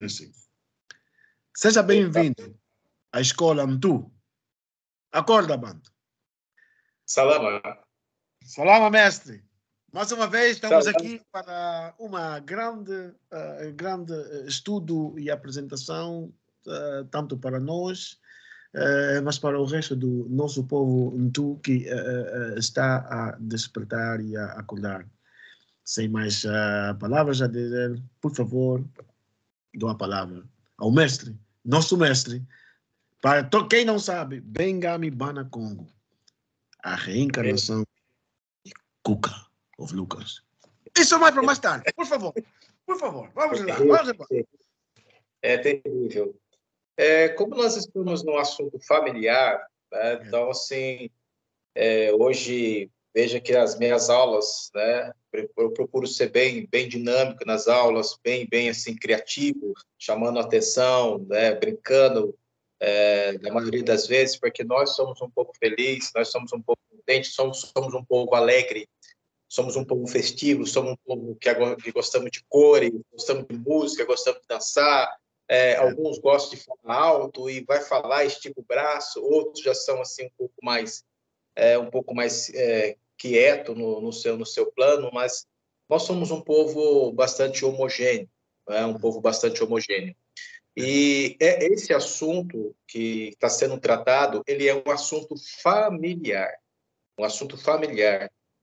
Assim. Seja bem-vindo à Escola Mtu. Acorda, bando. Salama. Salama, mestre. Mais uma vez estamos Salama. aqui para uma grande estudo e apresentação, tanto para nós, mas para o resto do nosso povo Mtu que está a despertar e a acordar. Sem mais palavras a dizer, por favor, dou a palavra ao mestre, nosso mestre, para quem não sabe, Bengami Bana Congo, a reencarnação de Cuca of Lucas. Isso mais para mais tarde, por favor, vamos lá. É terrível. Como nós estamos num assunto familiar, né, então, assim, hoje, veja que as minhas aulas, né, eu procuro ser bem dinâmico nas aulas, bem assim, criativo, chamando a atenção, né, brincando, na maioria das vezes, porque nós somos um pouco felizes, nós somos um pouco contentes, somos um povo alegre, somos um povo festivo, somos um povo que gostamos de cores, gostamos de música, gostamos de dançar. Alguns gostam de falar alto e vai falar, estica o braço, outros já são assim um pouco mais quieto no seu plano, mas nós somos um povo bastante homogêneo, né? Um povo bastante homogêneo. E esse assunto que está sendo tratado, ele é um assunto familiar,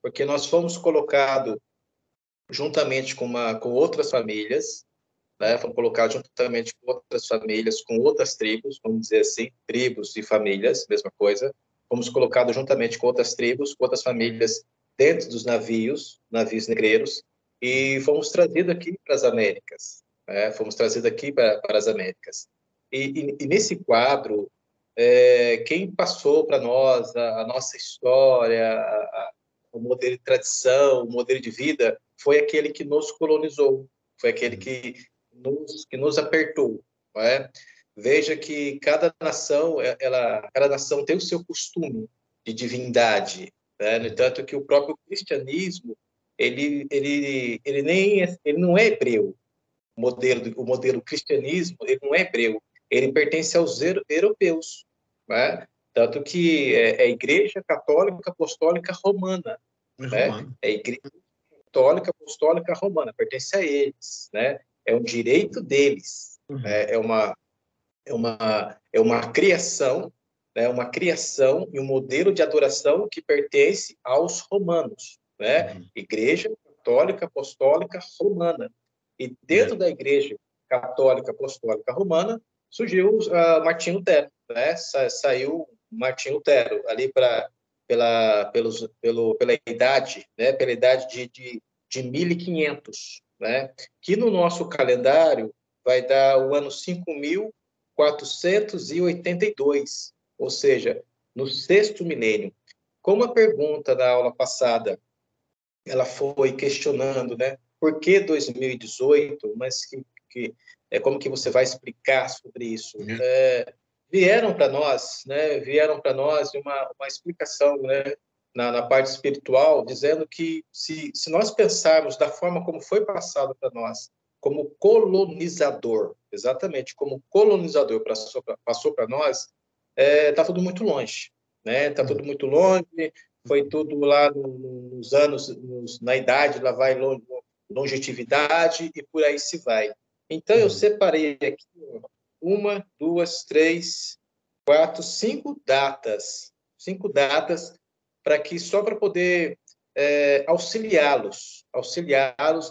porque nós fomos colocados juntamente com outras famílias, né? Fomos colocados juntamente com outras famílias, com outras tribos, vamos dizer assim, tribos e famílias, mesma coisa. Fomos colocados juntamente com outras tribos, com outras famílias dentro dos navios negreiros, e fomos trazidos aqui para as Américas. Fomos trazidos aqui para as Américas. E nesse quadro, quem passou para nós a nossa história, o modelo de tradição, o modelo de vida, foi aquele que nos colonizou, foi aquele que nos apertou. Não é? Veja que cada nação tem o seu costume de divindade, né? No entanto que o próprio cristianismo ele não é hebreu. O modelo cristianismo ele não é hebreu, ele pertence aos europeus, né? Tanto que é a Igreja Católica Apostólica Romana, né? É a Igreja Católica Apostólica Romana, pertence a eles, né? É um direito deles, né? É uma criação, né? Uma criação e um modelo de adoração que pertence aos romanos, né? Igreja Católica Apostólica Romana. E dentro da Igreja Católica Apostólica Romana surgiu Martinho Lutero, né? Saiu Martinho Lutero ali pela idade, né? Pela idade de 1500, né? Que no nosso calendário vai dar o ano 5482, ou seja, no sexto milênio. Como a pergunta da aula passada ela foi questionando, né? Por que 2018? Mas como que você vai explicar sobre isso? Vieram para nós, né? Vieram para nós uma explicação, né? Na parte espiritual, dizendo que se nós pensarmos da forma como foi passado para nós, como colonizador, exatamente, como colonizador passou para nós, está tudo muito longe, né? Está tudo muito longe. Foi tudo lá nos anos, na idade, lá vai longevidade e por aí se vai. Então, eu separei aqui 1, 2, 3, 4, 5 datas. 5 datas só para poder auxiliá-los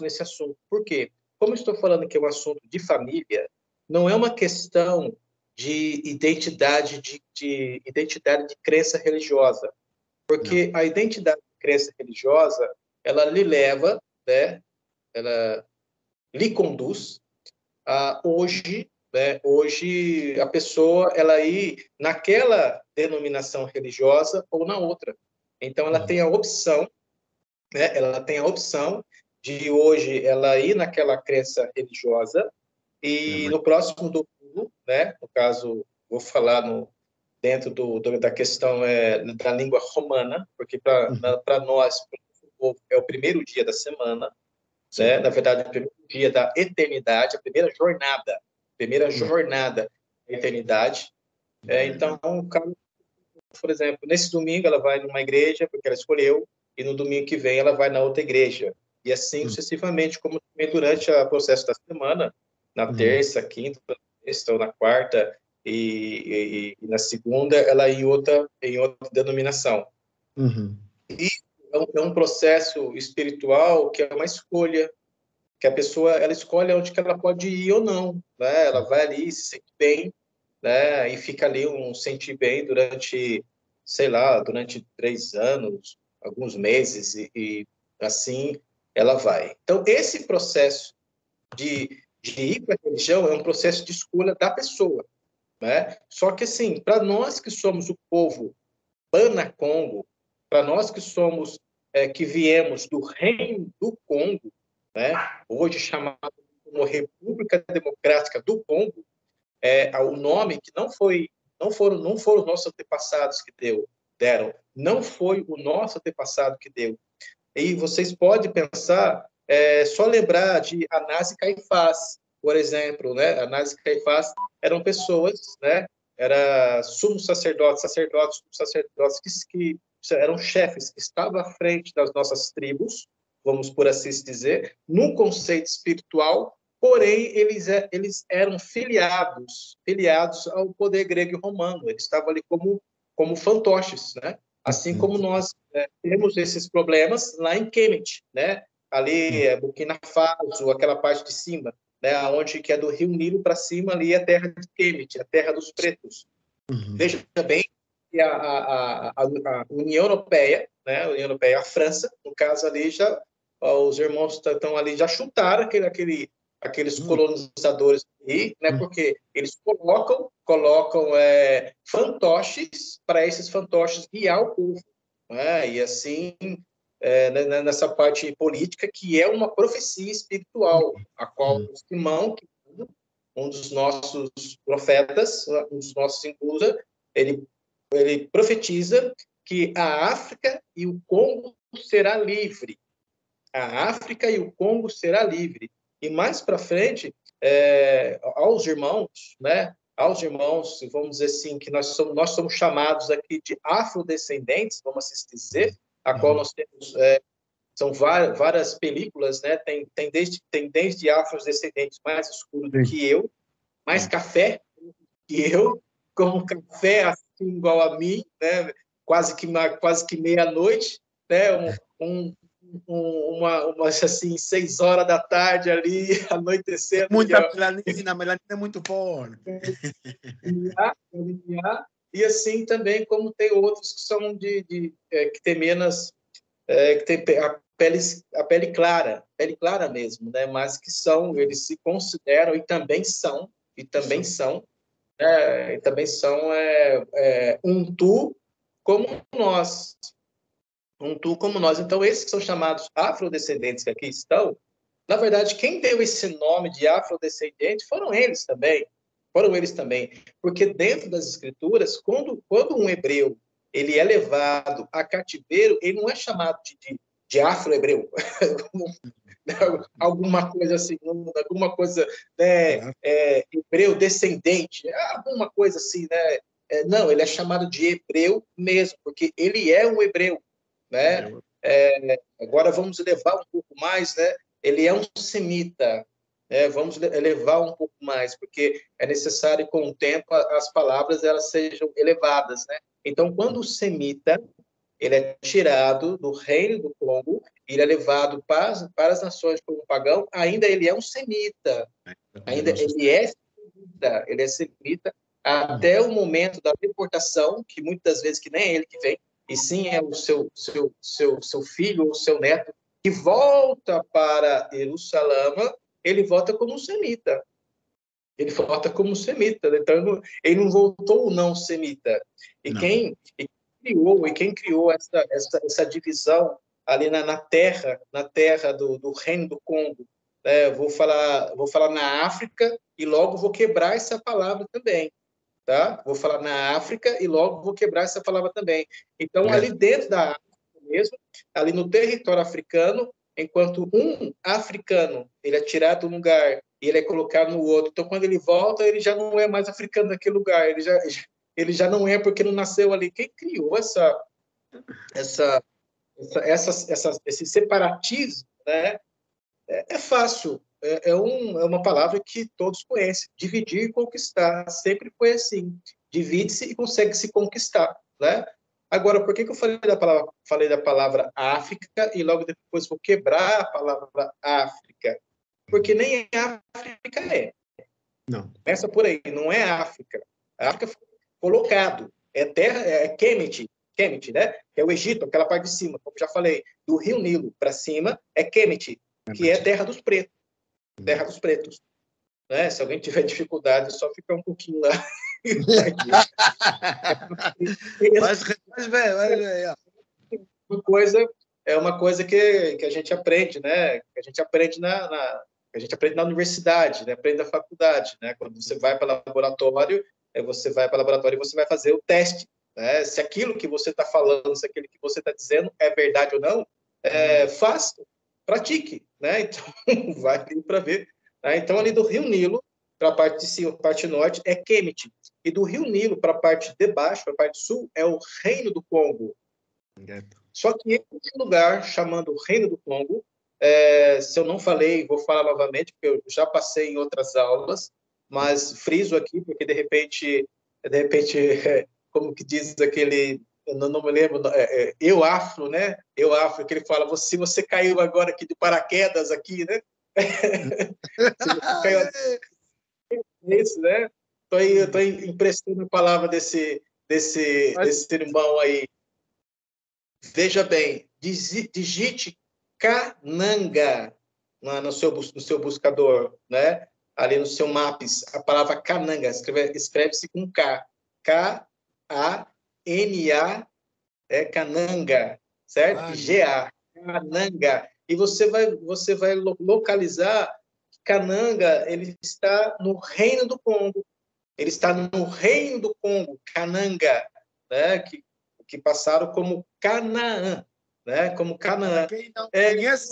nesse assunto. Por quê? Como eu estou falando que é um assunto de família, não é uma questão de identidade de crença religiosa. Porque a identidade de crença religiosa, ela lhe leva, né? Ela lhe conduz a hoje, né? Hoje a pessoa ela ir naquela denominação religiosa ou na outra. Então ela tem a opção, né? Ela tem a opção de hoje ela ir naquela crença religiosa e no próximo domingo, né? No caso, vou falar dentro da questão da língua romana, porque para nós é o primeiro dia da semana, né? Na verdade, o primeiro dia da eternidade, a primeira jornada primeira jornada da eternidade. Então, o cara, por exemplo, nesse domingo ela vai numa igreja porque ela escolheu, e no domingo que vem ela vai na outra igreja. E assim sucessivamente, como também durante o processo da semana, na terça, quinta, sexta ou na quarta, e na segunda ela em outra denominação. E é um processo espiritual que é uma escolha, que a pessoa ela escolhe onde que ela pode ir ou não, né? Ela vai ali, se sente bem, né? E fica ali sentir bem durante, sei lá, durante 3 anos, alguns meses, e assim ela vai. Então, esse processo de ir para a religião é um processo de escolha da pessoa, né? Só que, assim, para nós que somos o povo Bana Congo, para nós que somos, que viemos do Reino do Congo, né? Hoje chamado como República Democrática do Congo, o nome que não foram os nossos antepassados que deram, não foi o nosso antepassado que deu. E vocês podem pensar, só lembrar de Anás e Caifás, por exemplo, né? Anás e Caifás eram pessoas, né? Era sumos sacerdotes, que eram chefes, que estavam à frente das nossas tribos, vamos por assim dizer, num conceito espiritual, porém eles eram filiados ao poder grego e romano. Eles estavam ali como fantoches, né? Assim como nós temos esses problemas lá em Kemet, né? Ali Burkina Faso, aquela parte de cima, né? Onde que é do Rio Nilo para cima, ali é a terra de Kemet, a terra dos pretos. Veja bem que a União Europeia, né? A União Europeia, a França, no caso ali já os irmãos estão ali, já chutaram aqueles colonizadores aí, né? Porque eles colocam fantoches para esses fantoches guiar o povo, né? E assim, nessa parte política, que é uma profecia espiritual, a qual Simão, um dos nossos profetas, um dos nossos Ingusa, ele profetiza que a África e o Congo será livre. A África e o Congo será livre. E mais para frente, aos irmãos, né? Aos irmãos, vamos dizer assim, que nós somos chamados aqui de afrodescendentes, vamos assim dizer, a qual nós temos são várias películas, né? Tem desde afrodescendentes mais escuros do que eu, mais café que eu, como café assim igual a mim, né? Quase que meia-noite, né? Uma assim 6 horas da tarde ali, anoitecendo. Muita melanina, a melanina é muito forte. E assim também como tem outros que são que tem menos, que tem a pele clara mesmo, né? Mas que eles se consideram e também são Untu como nós. Então, esses que são chamados afrodescendentes que aqui estão, na verdade, quem deu esse nome de afrodescendente foram eles também. Porque dentro das escrituras, quando um hebreu ele é levado a cativeiro, ele não é chamado de afro-hebreu. Alguma coisa assim, alguma coisa, né, hebreu descendente, alguma coisa assim, né? Não, ele é chamado de hebreu mesmo, porque ele é um hebreu, né? Agora vamos elevar um pouco mais, né? Ele é um semita, né? Vamos elevar um pouco mais, porque é necessário com o tempo as palavras elas sejam elevadas, né? Então, quando o semita ele é tirado do reino do Congo, ele é levado para as nações como pagão, ainda ele é um semita, ele é semita até o momento da deportação, que muitas vezes que nem é ele que vem, e sim é o seu filho ou seu neto, que volta para Jerusalém, ele volta como semita. Então ele não voltou não semita. E quem criou essa divisão ali na terra do reino do Congo, vou falar na África e logo vou quebrar essa palavra também, tá? Vou falar na África e logo vou quebrar essa palavra também. Então ali dentro da África mesmo, ali no território africano, enquanto um africano ele é tirado do lugar e ele é colocado no outro. Então, quando ele volta, ele já não é mais africano daquele lugar, ele já não é porque não nasceu ali. Quem criou esse separatismo, né? É fácil, é uma palavra que todos conhecem. Dividir e conquistar, sempre foi assim. Divide-se e consegue se conquistar, né? Agora, por que eu falei da palavra África e logo depois vou quebrar a palavra África? Porque nem África é. Não. Começa por aí, não é África. A África foi colocado, é terra, é Kemet, né? Que é o Egito, aquela parte de cima, como já falei, do Rio Nilo para cima é Kemet, que é terra dos pretos, né? Se alguém tiver dificuldade, é só ficar um pouquinho lá. Vai ver. É uma coisa que a gente aprende, né? Que a gente aprende na universidade, né? Aprende na faculdade, né? Quando você vai para o laboratório, você vai para o laboratório e você vai fazer o teste, né? Se aquilo que você está falando, se aquilo que você está dizendo é verdade ou não, faça, pratique, né? Então, vai ali para ver. Né? Então, ali do Rio Nilo, para a parte de cima, parte norte, é Kemet. E do Rio Nilo para a parte de baixo, para a parte sul, é o Reino do Congo. Só que em um lugar chamado Reino do Congo, se eu não falei, vou falar novamente, porque eu já passei em outras aulas, mas friso aqui, porque de repente como que diz aquele, eu não me lembro, eu afro, né? Eu afro, que ele fala, se você caiu agora aqui de paraquedas aqui, né? Se você caiu isso, né? Estou emprestando a palavra desse irmão aí. Veja bem, digite Cananga no seu buscador, né? Ali no seu Maps, a palavra Cananga, escreve-se com K. K-A-N-A, Cananga, certo? G-A, Cananga. E você vai localizar que Cananga, ele está no Reino do Congo. Ele está no Reino do Congo, Cananga, né? Que passaram como Canaã, né? Como Canaã. Quem não conhece,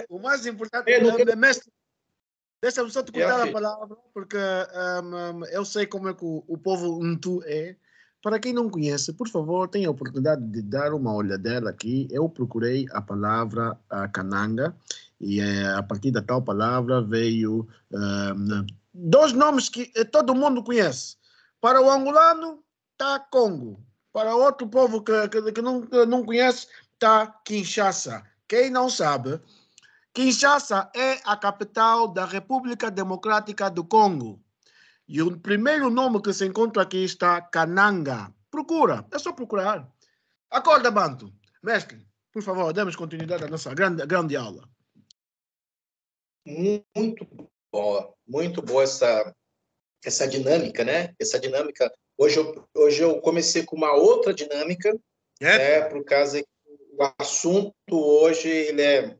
o mais importante, mestre, deixa-me só te contar a palavra, porque eu sei como é que o povo Ntu é. Para quem não conhece, por favor, tenha a oportunidade de dar uma olhadela aqui. Eu procurei a palavra Cananga e a partir da tal palavra veio dois nomes que todo mundo conhece. Para o angolano, está Congo. Para outro povo que não conhece, está Kinshasa. Quem não sabe, Kinshasa é a capital da República Democrática do Congo. E o primeiro nome que se encontra aqui está Kananga. Procura, é só procurar. Acorda, Banto. Mestre, por favor, demos continuidade à nossa grande aula. Muito boa essa dinâmica, né? Essa dinâmica. Hoje eu comecei com uma outra dinâmica, né? Por causa que o assunto hoje ele é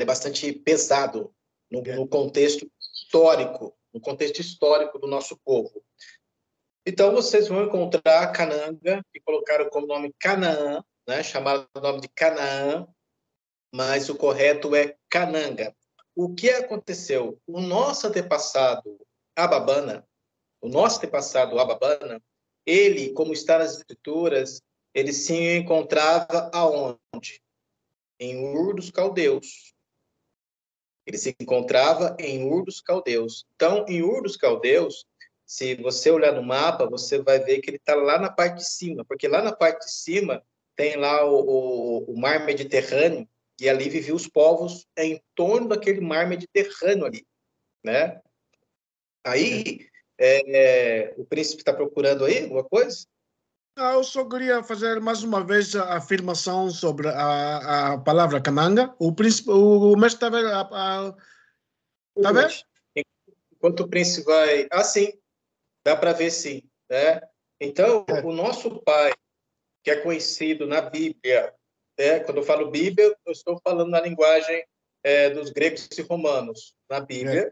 bastante pesado no contexto histórico, do nosso povo. Então, vocês vão encontrar Cananga, que colocaram como nome Canaã, né? Chamaram o nome de Canaã, mas o correto é Cananga. O que aconteceu? O nosso antepassado Ababana, ele, como está nas escrituras, ele se encontrava aonde? Em Ur dos Caldeus. Ele se encontrava em Ur dos Caldeus. Então, em Ur dos Caldeus, se você olhar no mapa, você vai ver que ele está lá na parte de cima, porque lá na parte de cima tem lá o mar Mediterrâneo, e ali viviam os povos em torno daquele mar Mediterrâneo ali, né? Aí, o príncipe está procurando aí alguma coisa? Eu só queria fazer mais uma vez a afirmação sobre a palavra Cananga. O mestre está vendo? Tá vendo? Enquanto o príncipe vai... sim, dá para ver sim, né? Então, o nosso pai, que é conhecido na Bíblia, quando eu falo Bíblia, eu estou falando na linguagem dos gregos e romanos. Na Bíblia,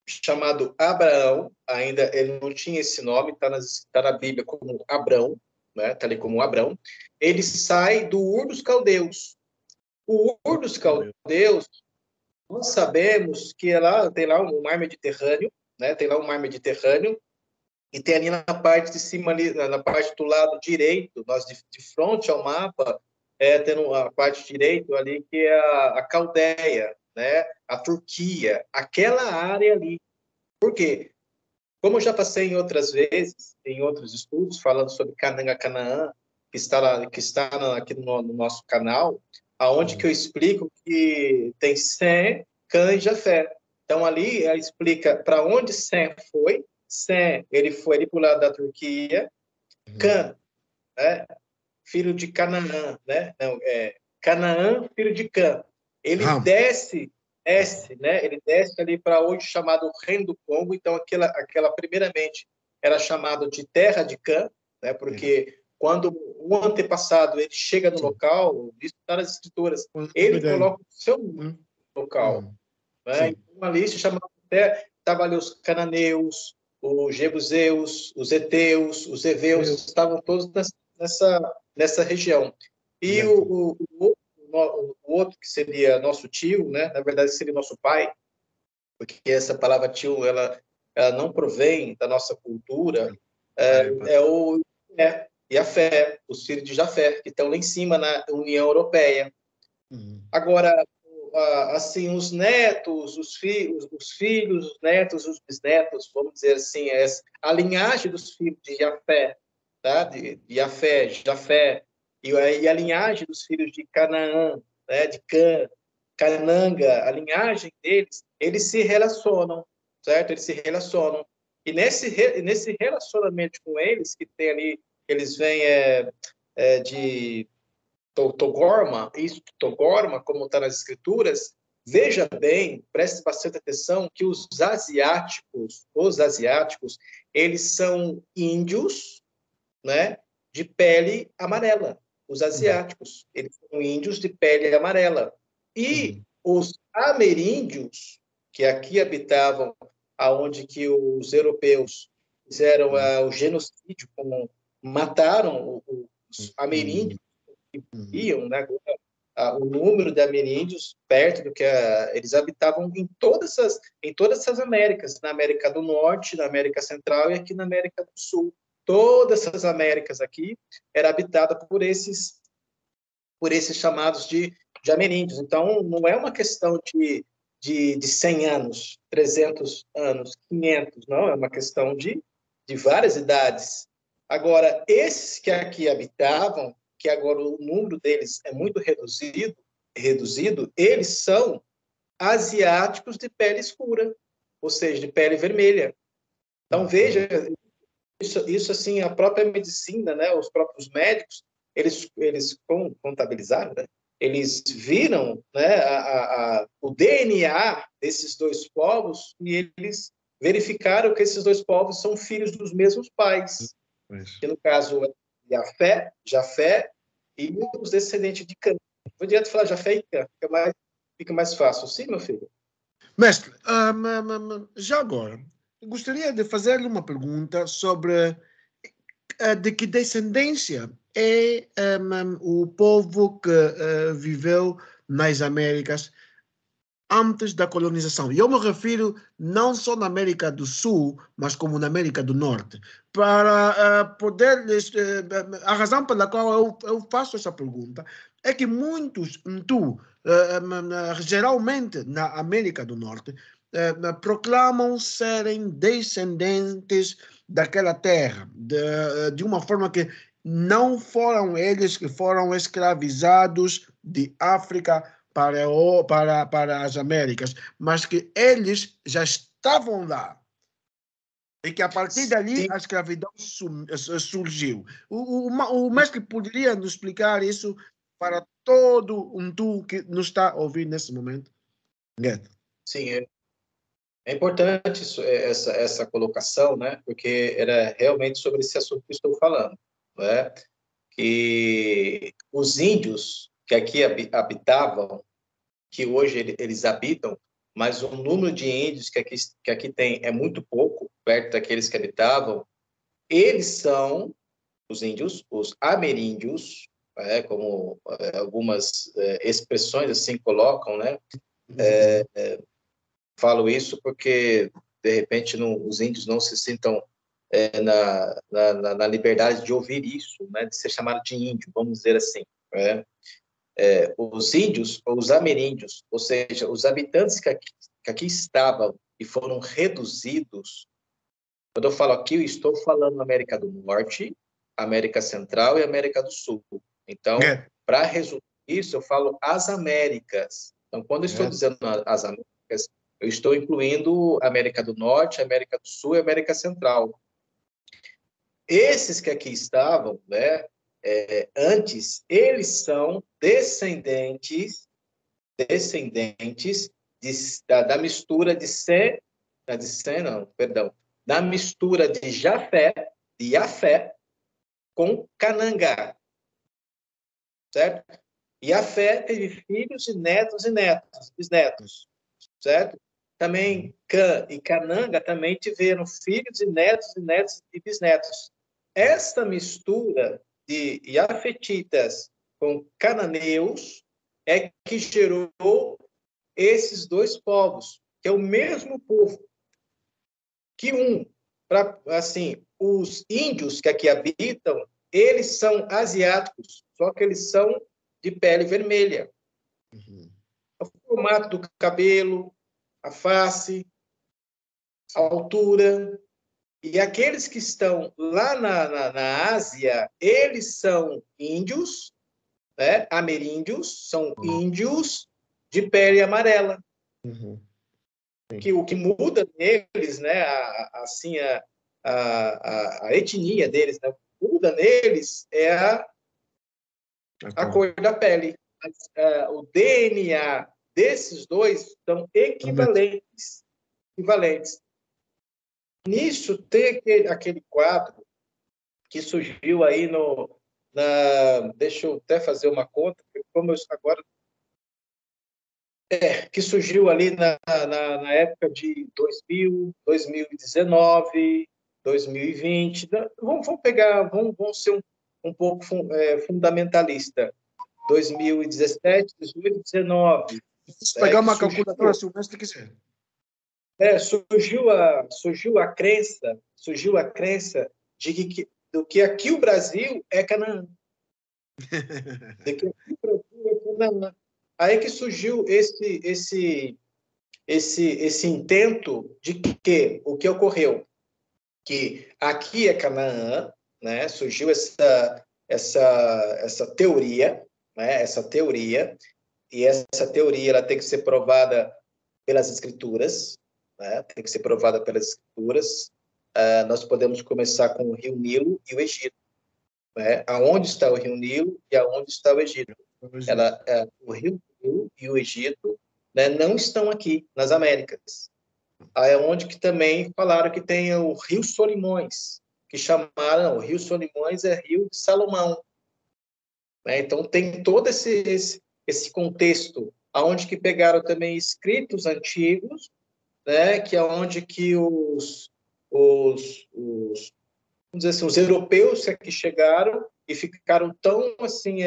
chamado Abraão, ainda ele não tinha esse nome, tá na Bíblia como Abrão, né? Tá ali como Abrão. Ele sai do Ur dos Caldeus. O Ur dos Caldeus nós sabemos que lá tem lá um mar Mediterrâneo, né? Tem lá um mar Mediterrâneo, e tem ali na parte de cima, ali, na parte do lado direito, nós de frente ao mapa, tendo a parte direita ali, que é a Caldeia, né? A Turquia, aquela área ali. Por quê? Como eu já passei em outras vezes, em outros estudos, falando sobre Canaã, que está aqui no nosso canal, aonde que eu explico que tem Sem, Cã e Jafé. Então, ali ela explica para onde Sem foi. Sem, ele foi ali para o lado da Turquia. Cã, né, filho de Canaã, né? Não, Canaã, filho de Cã. Ele Ram. desce, né? Ele desce ali para hoje chamado Reino do Congo. Então, aquela primeiramente era chamado de Terra de Cã, né? Porque quando o antepassado ele chega no local, isso está nas escrituras, ele coloca o seu nome no local, né? Então, ali se chamava até, estavam ali os cananeus, os jebuseus, os heteus, os heveus, estavam todos nessa região. E o outro, que seria nosso tio, né? Na verdade, seria nosso pai, porque essa palavra tio, ela não provém da nossa cultura, e a fé, os filhos de Jafé, que estão lá em cima na União Europeia. Agora, assim, os netos, os filhos, os netos, os bisnetos, vamos dizer assim, a linhagem dos filhos de Jafé, tá? De Jafé, e a linhagem dos filhos de Canaã, né? De Cananga, a linhagem deles, eles se relacionam, certo? Eles se relacionam. E nesse relacionamento com eles, que tem ali, eles vêm de Togorma, isso, Togorma, como está nas escrituras, veja bem, preste bastante atenção, que os asiáticos, eles são índios, né, de pele amarela. Os asiáticos, eles são índios de pele amarela. E os ameríndios, que aqui habitavam, aonde que os europeus fizeram o genocídio, como mataram os ameríndios, iam, né? O número de ameríndios perto do que eles habitavam em todas essas Américas, na América do Norte, na América Central e aqui na América do Sul. Todas essas Américas aqui era habitada por esses chamados de ameríndios. Então, não é uma questão de 100 anos, 300 anos, 500, não, é uma questão de várias idades. Agora, esses que aqui habitavam, que agora o número deles é muito reduzido, eles são asiáticos de pele escura, ou seja, de pele vermelha. Então, veja, isso assim, a própria medicina, né, os próprios médicos, eles contabilizaram, né, eles viram, né, o DNA desses dois povos e eles verificaram que esses dois povos são filhos dos mesmos pais. Que no caso é Jafé e os descendentes de Cã. Vou direto falar Jafé e Cã, fica mais fácil. Sim, meu filho? Mestre, já agora, gostaria de fazer-lhe uma pergunta sobre de que descendência é o povo que viveu nas Américas antes da colonização. E eu me refiro não só na América do Sul, mas como na América do Norte. Para poder... a razão pela qual eu faço essa pergunta é que muitos, geralmente na América do Norte, proclamam serem descendentes daquela terra, de uma forma que não foram eles que foram escravizados de África para as Américas, mas que eles já estavam lá. E que a partir dali Sim. a escravidão surgiu. O mestre poderia nos explicar isso para todo que nos está a ouvir nesse momento? Sim, é importante essa colocação, né? Porque era realmente sobre esse assunto que estou falando, né? Que os índios que aqui habitavam, que hoje eles habitam, mas o número de índios que aqui tem é muito pouco, perto daqueles que habitavam, eles são os índios, os ameríndios, como algumas expressões assim colocam, né? Falo isso porque, de repente, os índios não se sintam na liberdade de ouvir isso, né, de ser chamado de índio, vamos dizer assim. Né? Os índios, ou os ameríndios, ou seja, os habitantes que aqui estavam e foram reduzidos. Quando eu falo aqui, eu estou falando América do Norte, América Central e América do Sul. Então, para resumir isso, eu falo as Américas. Então, quando eu estou dizendo as Américas, eu estou incluindo América do Norte, América do Sul e América Central. Esses que aqui estavam, né, antes, eles são descendentes da mistura de Sem, da mistura de Jafé com Canangá, certo? Jafé teve filhos e netos, bisnetos, certo? Também Cã e Cananga também tiveram filhos e netos e bisnetos. Esta mistura de Jafetitas com cananeus é que gerou esses dois povos, que é o mesmo povo. Que assim, os índios que aqui habitam, eles são asiáticos, só que eles são de pele vermelha. O formato do cabelo, a face, a altura. E aqueles que estão lá na Ásia, eles são índios, né? Ameríndios, são índios de pele amarela. O que muda neles, né? A etnia deles, né? O que muda neles é a cor da pele. O DNA desses dois são equivalentes. Nisso tem aquele quadro que surgiu aí deixa eu até fazer uma conta, como eu agora que surgiu ali na época de 2000, 2019, 2020. Vamos ser um pouco fundamentalista. 2017, 2018, 2019. Posso pegar uma calculadora se o mestre quiser. Surgiu a crença do que aqui o Brasil é Canaã. De que aqui o Brasil é Canaã. Aí que surgiu esse intento de que o que ocorreu? Que aqui é Canaã, né? Surgiu essa teoria, né? Essa teoria, e essa teoria ela tem que ser provada pelas escrituras, né? Tem que ser provada pelas escrituras. Nós podemos começar com o Rio Nilo e o Egito, né? Aonde está o Rio Nilo e aonde está o Egito? O Rio Nilo e o Egito, né, não estão aqui nas Américas. É onde que também falaram que tem o Rio Solimões, que chamaram o Rio Solimões é Rio de Salomão. Né? Então tem todo esse contexto, aonde que pegaram também escritos antigos, né, que é onde que vamos dizer assim, os europeus que aqui chegaram e ficaram tão assim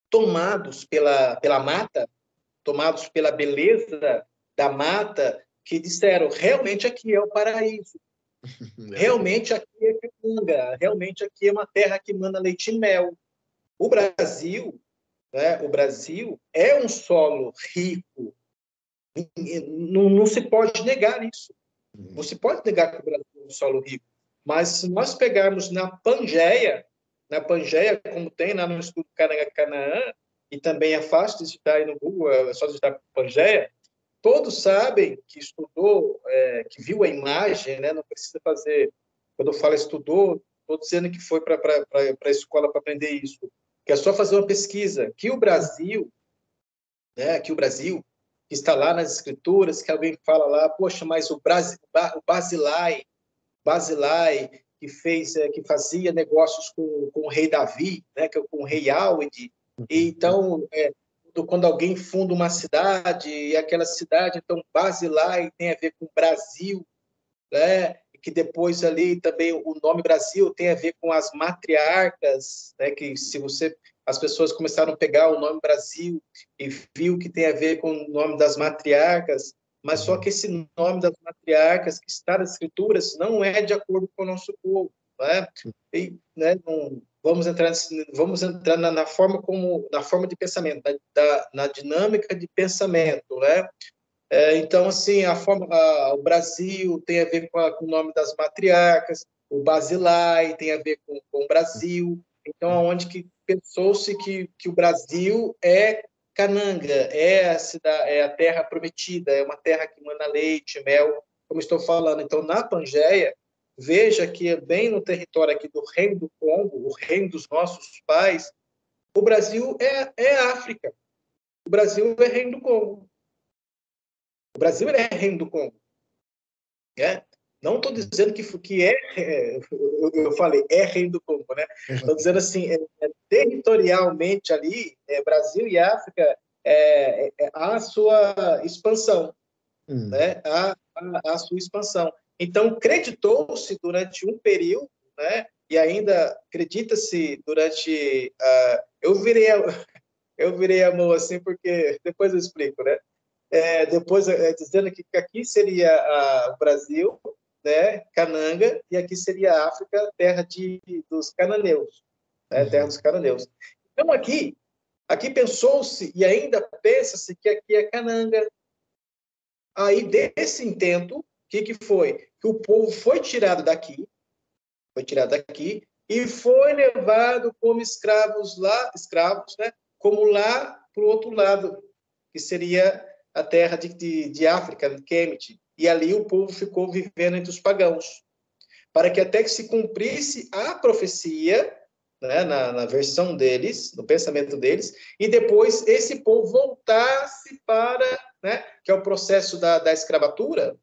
tomados pela mata, tomados pela beleza da mata, que disseram, realmente aqui é o paraíso. Realmente aqui é Caatinga, realmente aqui é uma terra que manda leite e mel. O Brasil, né, é um solo rico. Não se pode negar isso. Não se pode negar que o Brasil é um solo rico. Mas se nós pegarmos na Pangeia, como tem lá no estudo Canaã, e também é fácil de digitar aí no Google, é só digitar Pangeia, todos sabem que estudou, que viu a imagem, né? Não precisa fazer. Quando eu falo estudou, estou dizendo que foi para a escola para aprender isso. Que é só fazer uma pesquisa. Que o Brasil, que está lá nas escrituras, que alguém fala lá, poxa, mas o Basilai, que fazia negócios com o rei Davi, né? Com o rei Áuide. E então quando alguém funda uma cidade, e aquela cidade, então, Basilai tem a ver com Brasil, né? Que depois ali também o nome Brasil tem a ver com as matriarcas, né? Que se você as pessoas começaram a pegar o nome Brasil e viu que tem a ver com o nome das matriarcas, mas só que esse nome das matriarcas que está nas escrituras não é de acordo com o nosso povo, né? E, né, vamos entrar na forma de pensamento, na dinâmica de pensamento, né? Então, assim, o Brasil tem a ver com o nome das matriarcas, o Basilai tem a ver com o Brasil. Então, onde que pensou-se que o Brasil é Cananga, é a terra prometida, é uma terra que manda leite, mel, como estou falando. Então, na Pangeia, veja que é bem no território aqui do Reino do Congo, o reino dos nossos pais, o Brasil é África. O Brasil é Reino do Congo. O Brasil é Reino do Congo. Né? Não estou dizendo que eu falei, é Reino do Congo, né? Estou dizendo assim, territorialmente ali, Brasil e África, há a sua expansão, né? A sua expansão. Então, creditou-se durante um período, né? E ainda acredita-se durante... eu virei a mão assim, porque depois eu explico, né? Depois dizendo que aqui seria o Brasil, né, Cananga, e aqui seria a África, terra dos cananeus, né, terra dos cananeus. Então aqui pensou-se e ainda pensa-se que aqui é Cananga. Aí desse intento, o que foi? Que o povo foi tirado daqui e foi levado como escravos, né, como lá para o outro lado, que seria a terra de África, de Kemet. E ali o povo ficou vivendo entre os pagãos, para que até que se cumprisse a profecia, né, na versão deles, no pensamento deles, e depois esse povo voltasse para, né, que é o processo da escravatura,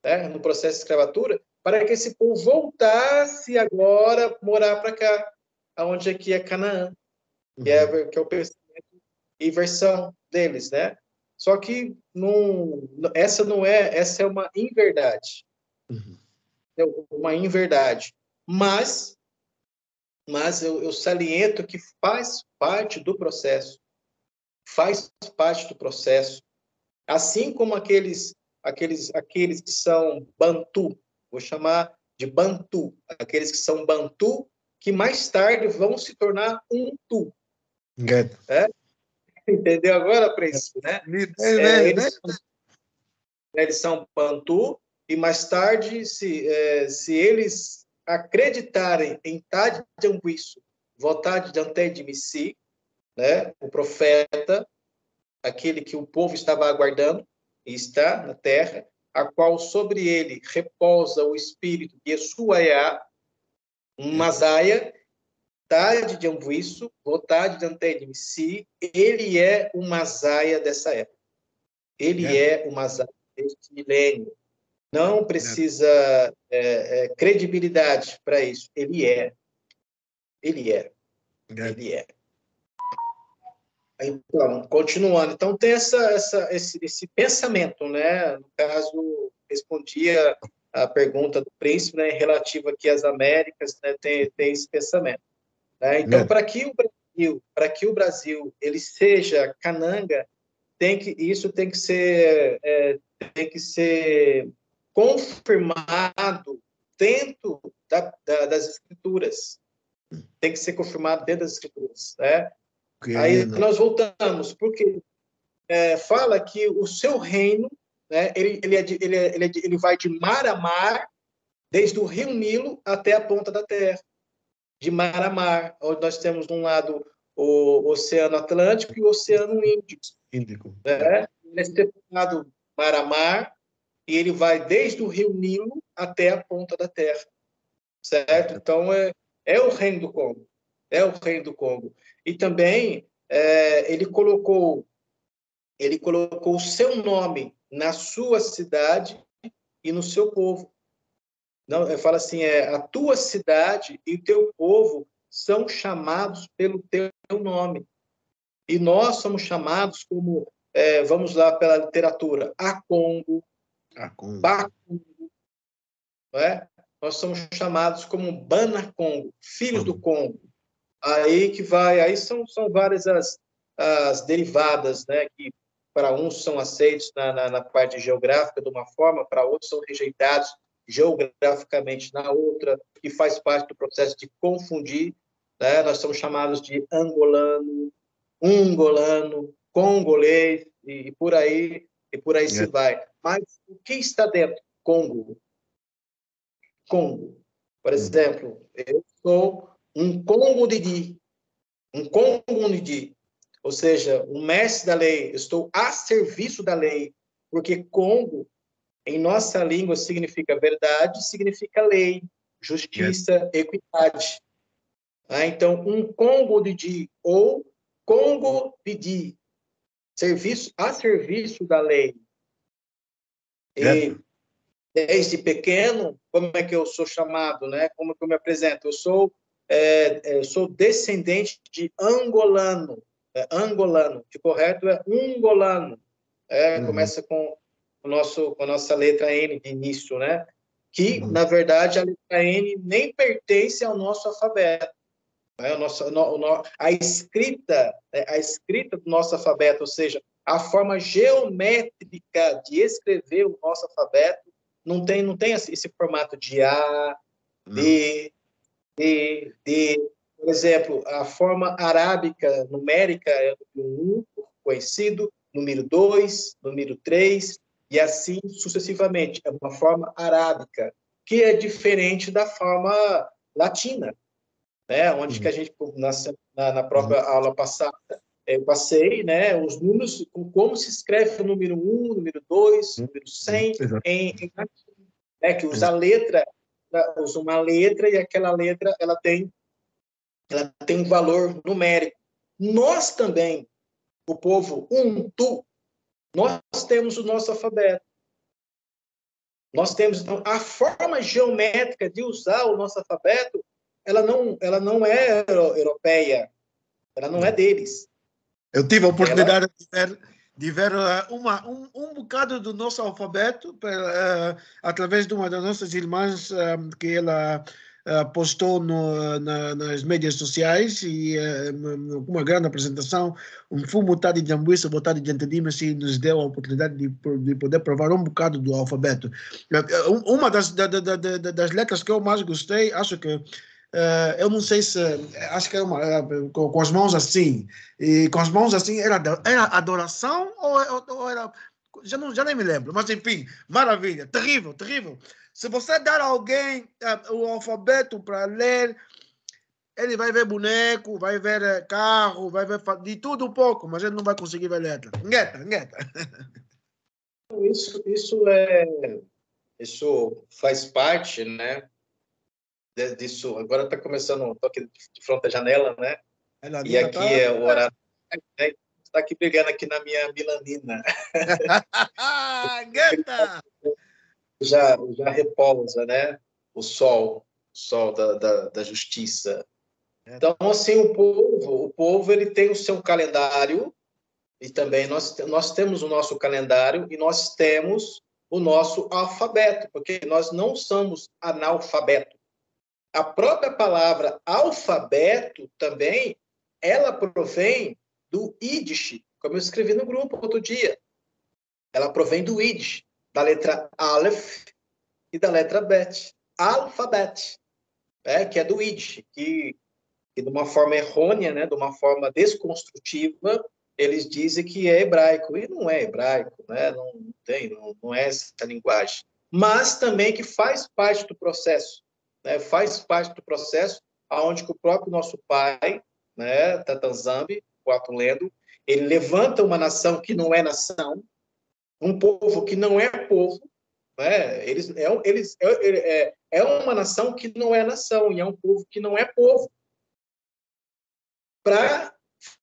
né, no processo de escravatura, para que esse povo voltasse agora morar para cá, aonde aqui é Canaã, que é o pensamento e versão deles, né? Só que essa é uma inverdade. É uma inverdade. Mas eu saliento que faz parte do processo. Faz parte do processo. Assim como aqueles que são Bantu, vou chamar de Bantu, aqueles que são Bantu, que mais tarde vão se tornar Untu. Entendeu agora, príncipe, né? Eles são Bantu, e mais tarde, se eles acreditarem em Tade de Anguiço, Votade de Ante de Missi, né, o profeta, aquele que o povo estava aguardando, e está na terra, a qual sobre ele repousa o espírito de Essuaiá, um Masaia, Tade de Anguiço, Votade de Ante de Missi, ele é o Masaia dessa época. Ele é o Masaia deste milênio. Não precisa credibilidade para isso. Ele é. Então, continuando. Então, tem esse pensamento, né? No caso, respondia a pergunta do príncipe, né, relativa aqui às Américas, né, tem esse pensamento. Né? Então, para que o Brasil ele seja cananga, isso tem que ser confirmado dentro das escrituras. Tem que ser confirmado dentro das escrituras, né? Aí nós voltamos, porque fala que o seu reino, né, ele vai de mar a mar, desde o rio Nilo até a ponta da terra. De mar a mar, onde nós temos de um lado o Oceano Atlântico e o Oceano Índico. Né? Ele é separado mar a mar, e ele vai desde o rio Nilo até a ponta da terra. Certo? Então, é o reino do Congo. É o reino do Congo. E também ele colocou o seu nome na sua cidade e no seu povo. Não, fala assim, a tua cidade e o teu povo são chamados pelo teu nome. E nós somos chamados como, vamos lá pela literatura, Akongo, Bakongo, não é? Nós somos chamados como Banakongo, filhos do Congo. Aí que vai, aí são várias as derivadas, né, que para uns são aceitos na parte geográfica de uma forma, para outros são rejeitados geograficamente na outra, que faz parte do processo de confundir, né? Nós somos chamados de angolano, ungolano, congolês, e por aí se vai. Mas o que está dentro? Congo. Por exemplo, eu sou um Congo Didi, um Congo Didi, ou seja, um mestre da lei, eu estou a serviço da lei, porque Congo, em nossa língua, significa verdade, significa lei, justiça, equidade. Então, um Congo Didi ou Congo Didi, serviço a serviço da lei. E desde pequeno, como é que eu sou chamado, né? Como que eu me apresento? Eu sou descendente de angolano, angolano, que correto é ungolano. Começa com a nossa letra N de início, né? Que, na verdade, a letra N nem pertence ao nosso alfabeto. A escrita do nosso alfabeto, ou seja, a forma geométrica de escrever o nosso alfabeto, não tem esse formato de A, D, D. Por exemplo, a forma arábica numérica é o número 1, conhecido, número 2, número 3, e assim sucessivamente. É uma forma arábica, que é diferente da forma latina, né? Onde que a gente, na própria aula passada, eu passei, né, os números, como se escreve o número 1, número 2, número 100, em latim, né, que usa uma letra, e aquela letra ela tem um valor numérico. Nós também, o povo Umtu, nós temos o nosso alfabeto. Nós temos, então, a forma geométrica de usar o nosso alfabeto, ela não é europeia, ela não é deles. Eu tive a oportunidade de ver um bocado do nosso alfabeto através de uma das nossas irmãs que ela postou nas mídias sociais e uma grande apresentação, um fumo de jambuíça, botado de antedima, se nos deu a oportunidade de poder provar um bocado do alfabeto. Uma das letras que eu mais gostei, acho que eu não sei se, acho que era com as mãos assim, e com as mãos assim era adoração ou era, já nem me lembro, mas enfim, maravilha, terrível, terrível. Se você dar a alguém o alfabeto para ler, ele vai ver boneco, vai ver carro, vai ver de tudo um pouco, mas ele não vai conseguir ver letra. Ngueta. Isso faz parte, né? Disso. Agora está começando, estou aqui de frente à janela, né? E aqui é o horário. Está aqui pegando aqui na minha melanina. já repousa, né? O sol da justiça. Então, assim, o povo ele tem o seu calendário, e também nós temos o nosso calendário e nós temos o nosso alfabeto, porque nós não somos analfabetos. A própria palavra alfabeto também, ela provém do Yiddish, como eu escrevi no grupo outro dia. Ela provém do Yiddish, da letra Aleph e da letra Bet. Alfabet, que é do Yiddish, que de uma forma errônea, né, de uma forma desconstrutiva, eles dizem que é hebraico, e não é hebraico, né, não é essa linguagem. Mas também que faz parte do processo, né, faz parte do processo aonde que o próprio nosso pai, né, Tatanzambi, o Ato Lendo, ele levanta uma nação que não é nação, um povo que não é povo, né, é uma nação que não é nação, e é um povo que não é povo, para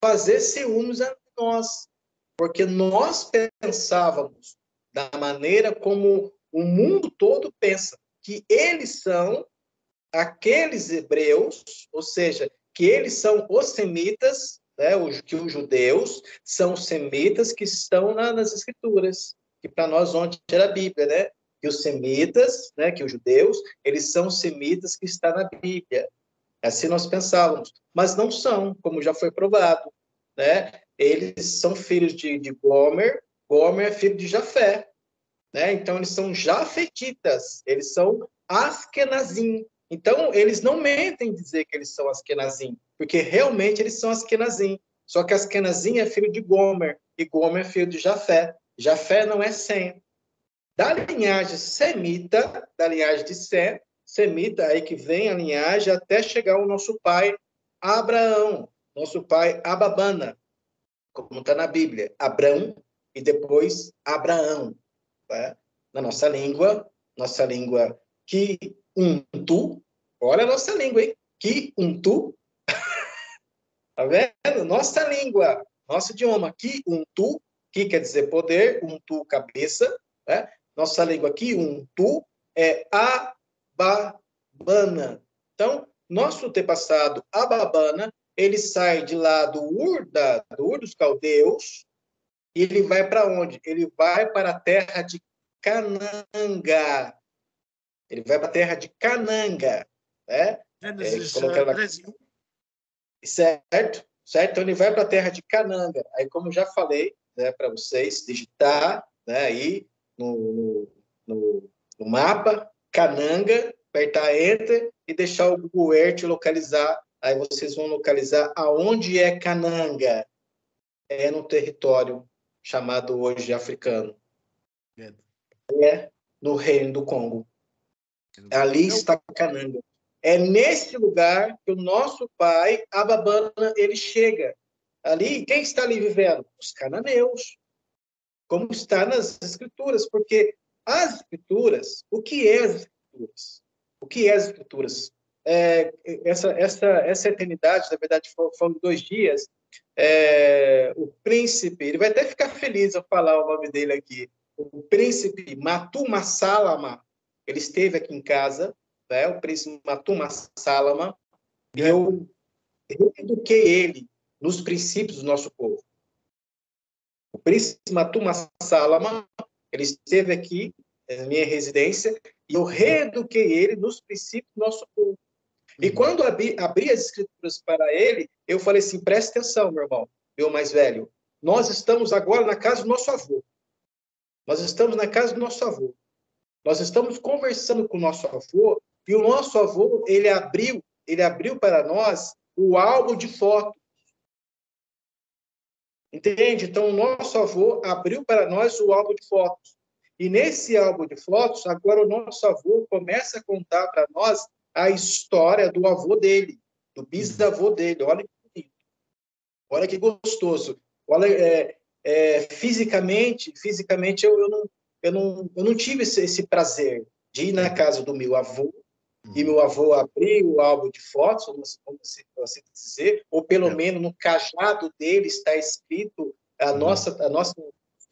fazer ciúmes a nós, porque nós pensávamos da maneira como o mundo todo pensa, que eles são aqueles hebreus, ou seja, que eles são os semitas, né, que os judeus são os semitas que estão nas escrituras, que para nós ontem era a Bíblia, né? Que os semitas, né, que os judeus, eles são os semitas que estão na Bíblia. Assim nós pensávamos, mas não são, como já foi provado, né? Eles são filhos de Gomer, Gomer é filho de Jafé, né? Então eles são jafetitas, eles são askenazim. Então eles não mentem em dizer que eles são askenazim, porque realmente eles são askenazim. Só que askenazim é filho de Gomer e Gomer é filho de Jafé. Jafé não é Sem. Da linhagem semita, da linhagem de Sem, semita, aí que vem a linhagem até chegar ao nosso pai Abraão, nosso pai Ababana, como está na Bíblia, Abrão e depois Abraão. Né? Na nossa língua Ki-untu, olha a nossa língua, hein? Ki-untu, tá vendo? Nossa língua, nosso idioma, Ki-untu, Ki quer dizer poder, untu, cabeça, né? Nossa língua Ki-untu é Ababana. Então, nosso antepassado Ababana, ele sai de lá do Ur dos Caldeus, e ele vai para onde? Ele vai para a terra de Cananga. Ele vai para a terra de Cananga, né? Gênesis Colocando 13. Certo? Certo? Então ele vai para a terra de Cananga. Aí, como já falei, né, para vocês, digitar, né, aí no mapa, Cananga, apertar Enter e deixar o Google Earth localizar. Aí vocês vão localizar aonde é Cananga. É no território chamado hoje africano. É no Reino do Congo. Ali está Cananga. É nesse lugar que o nosso pai, Ababana, ele chega. Ali, quem está ali vivendo? Os cananeus. Como está nas Escrituras. Porque as Escrituras, o que é as Escrituras? O que é as Escrituras? Essa eternidade, na verdade, foram 2 dias. O príncipe, ele vai até ficar feliz ao falar o nome dele aqui. O príncipe Matuma Salama, ele esteve aqui em casa, né? O príncipe Matuma Salama, e eu reeduquei ele nos princípios do nosso povo. O príncipe Matuma Salama, ele esteve aqui na minha residência, e eu reeduquei ele nos princípios do nosso povo. E quando abri as escrituras para ele, eu falei assim, presta atenção, meu irmão, meu mais velho, nós estamos agora na casa do nosso avô. Nós estamos na casa do nosso avô. Nós estamos conversando com o nosso avô, e o nosso avô, ele abriu para nós o álbum de fotos. Entende? Então, o nosso avô abriu para nós o álbum de fotos. E nesse álbum de fotos, agora o nosso avô começa a contar para nós a história do avô dele, do bisavô dele. Olha que bonito. Olha que gostoso. Olha, fisicamente eu não tive esse prazer de ir na casa do meu avô, e meu avô abriu o álbum de fotos, como assim dizer, ou pelo menos no cajado dele está escrito a nossa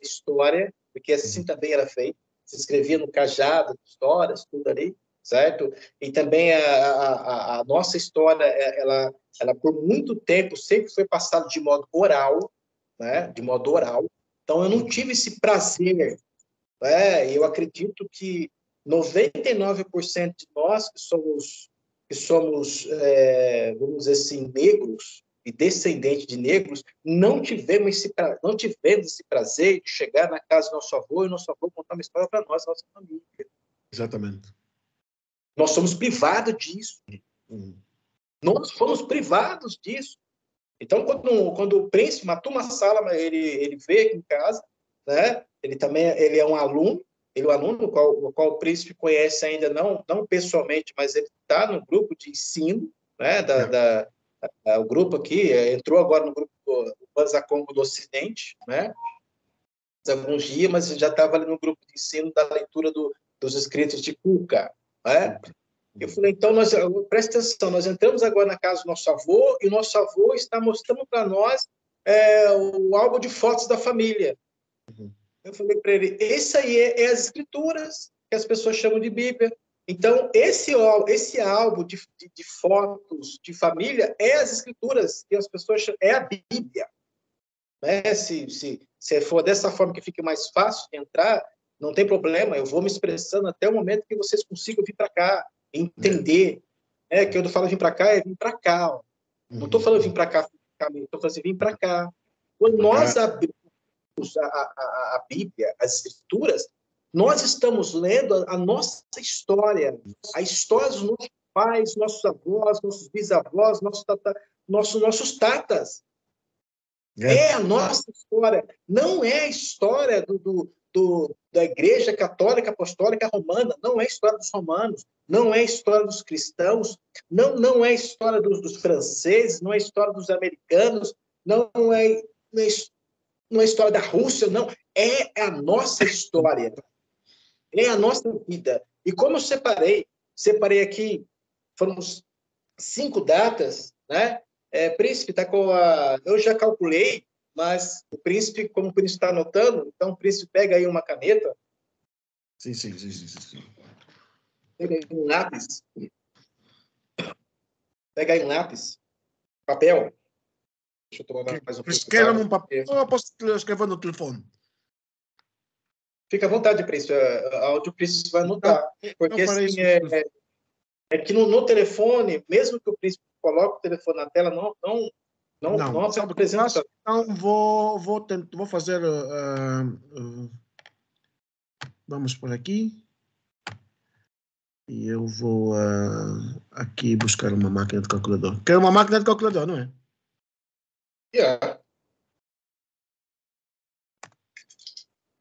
história, porque assim também era feito, se escrevia no cajado, histórias, tudo ali, certo? E também a nossa história, ela por muito tempo sempre foi passada de modo oral, né? De modo oral. Então eu não tive esse prazer, né? Eu acredito que 99% de nós que somos vamos dizer assim, negros e descendentes de negros, não tivemos esse prazer de chegar na casa do nosso avô e nosso avô contar uma história para nós, nossa família. Exatamente. Nós somos privados disso. Nós fomos privados disso. Então, quando o príncipe Matuma Salama ele veio aqui em casa, né? Ele é um aluno, ele é um aluno o qual o príncipe conhece ainda não pessoalmente, mas ele está no grupo de ensino, né? O grupo aqui entrou agora no grupo do Banza-Congo do Ocidente, né? Alguns dias, mas já estava ali no grupo de ensino da leitura dos escritos de Cuca, né? Eu falei, então, presta atenção, nós entramos agora na casa do nosso avô, e o nosso avô está mostrando para nós o álbum de fotos da família. Eu falei para ele, esse aí é as escrituras, que as pessoas chamam de Bíblia. Então, esse álbum de fotos de família é as escrituras, que as pessoas chamam, é a Bíblia. Né? Se for dessa forma que fique mais fácil de entrar, não tem problema, eu vou me expressando até o momento que vocês consigam vir para cá, entender. Que eu falo vir para cá, é vir para cá. Ó. Não estou falando vir para cá, estou falando assim, vir para cá. Quando nós abrimos a Bíblia, as Escrituras, nós estamos lendo a nossa história, a história dos nossos pais, nossos avós, nossos bisavós, nossos tatas. É a nossa história, não é a história da Igreja Católica Apostólica Romana, não é a história dos romanos, não é a história dos cristãos, não é a história dos franceses, não é a história dos americanos, não é a história da Rússia, não. É a nossa história, é a nossa vida. E como eu separei aqui, foram 5 datas, né? Príncipe está com a... Eu já calculei, mas o príncipe, como o príncipe está anotando, então o príncipe pega aí uma caneta. Sim. Pega aí um lápis. Pega aí um lápis. Papel. Deixa eu tomar mais um pouco. Escreva um papel. Eu posso escrever no telefone. Fica à vontade, príncipe. Onde o príncipe vai anotar. Porque assim, é que no telefone, mesmo que o príncipe coloque o telefone na tela, não apresenta. Então, vou fazer... vamos por aqui. E eu vou aqui buscar uma máquina de calculador. Quero uma máquina de calculador, não é? Yeah.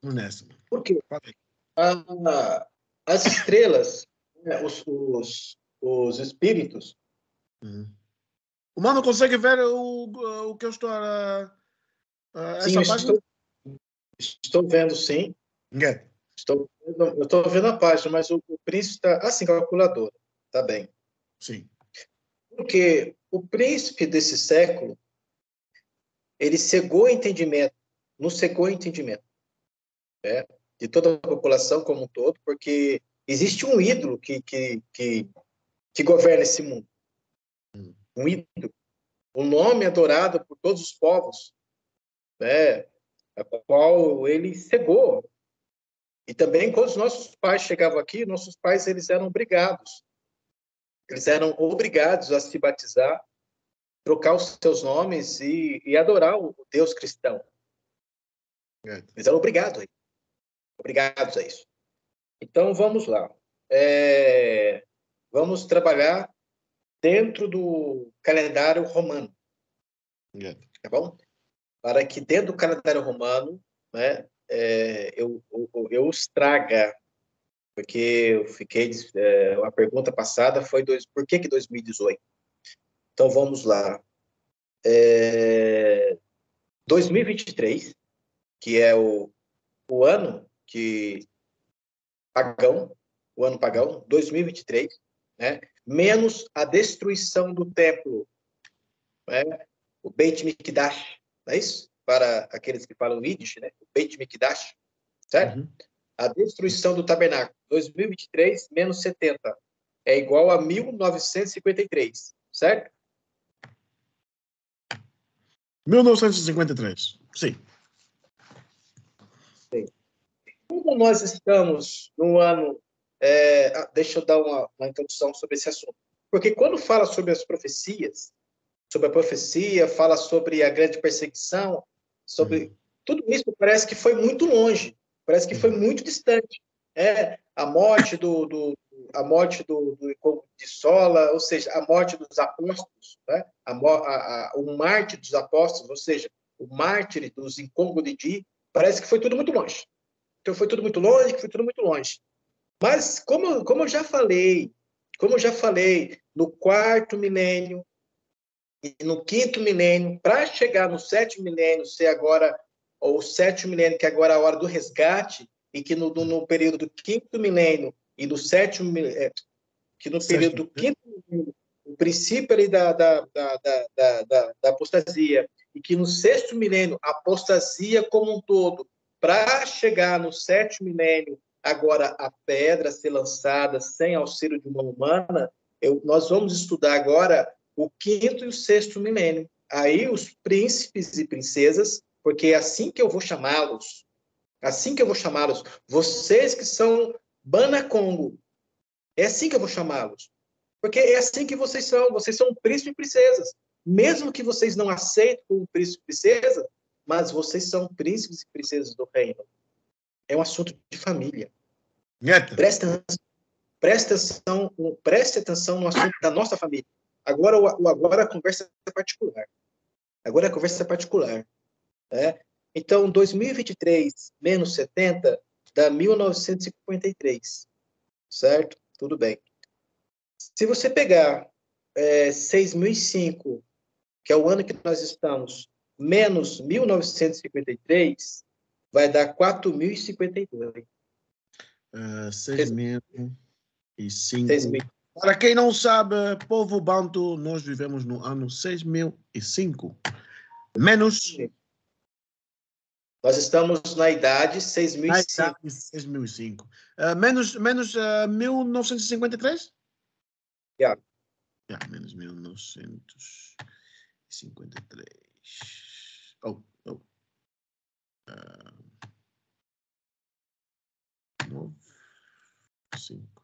Nessa. Por quê? As estrelas, né, os espíritos... O mano consegue ver o que eu estou a sim, essa página? Estou vendo, sim. Yeah. Eu estou vendo a página, mas o príncipe está... assim, calculadora. Está bem. Sim. Porque o príncipe desse século, ele cegou o entendimento, nos cegou o entendimento, né, de toda a população como um todo, porque existe um ídolo que governa esse mundo. Um ídolo. Um nome adorado por todos os povos, né, a qual ele cegou. E também, quando os nossos pais chegavam aqui, nossos pais eles eram obrigados. Eles eram obrigados a se batizar, trocar os seus nomes e adorar o Deus cristão. Eles eram obrigados a isso. Então, vamos lá. Vamos trabalhar dentro do calendário romano. Tá bom? Para que dentro do calendário romano, né, eu os traga, porque eu fiquei... a pergunta passada foi por que 2018? Então, vamos lá. 2023, que é o ano o ano pagão, 2023, né? Menos a destruição do templo, né? O Beit Mikdash, não é isso? Para aqueles que falam Yiddish, né? O Beit Mikdash, certo? A destruição do tabernáculo, 2023 menos 70, é igual a 1953, certo? 1953, sim. Como nós estamos no ano... deixa eu dar uma introdução sobre esse assunto. Porque quando fala sobre as profecias, sobre a profecia, fala sobre a grande perseguição, sobre tudo isso, parece que foi muito longe, parece que foi muito distante. A morte de Sola, ou seja, a morte dos apóstolos, né? O mártir dos apóstolos, ou seja, o mártir dos Incongodi, parece que foi tudo muito longe. Então, foi tudo muito longe. Mas, como eu já falei, no 4º milênio e no 5º milênio, para chegar no 7º milênio, ser agora, ou o 7º milênio, que agora é a hora do resgate, e que no período do 5º milênio e do 7º milênio, que no período do 5º milênio, o princípio ali da apostasia, e que no 6º milênio, a apostasia como um todo, para chegar no 7º milênio, agora a pedra ser lançada sem auxílio de mão humana, nós vamos estudar agora o 5º e o 6º milênio. Aí os príncipes e princesas, porque é assim que eu vou chamá-los, vocês que são Bana Congo, é assim que eu vou chamá-los. Porque é assim que vocês são príncipes e princesas. Mesmo que vocês não aceitem como príncipe e princesa, mas vocês são príncipes e princesas do reino. É um assunto de família. Neta. Preste atenção no assunto da nossa família. Agora a conversa é particular. Agora a conversa é particular. Né? Então, 2023 menos 70 dá 1953. Certo? Tudo bem. Se você pegar 6.005, que é o ano que nós estamos, menos 1953, vai dar 4.052. 6.005. 6.000. Para quem não sabe, povo banto, nós vivemos no ano 6.005. Menos... Nós estamos na idade 6.005. 6.005. Menos 1953? Yeah. Menos 1953. Oh. 9, 5,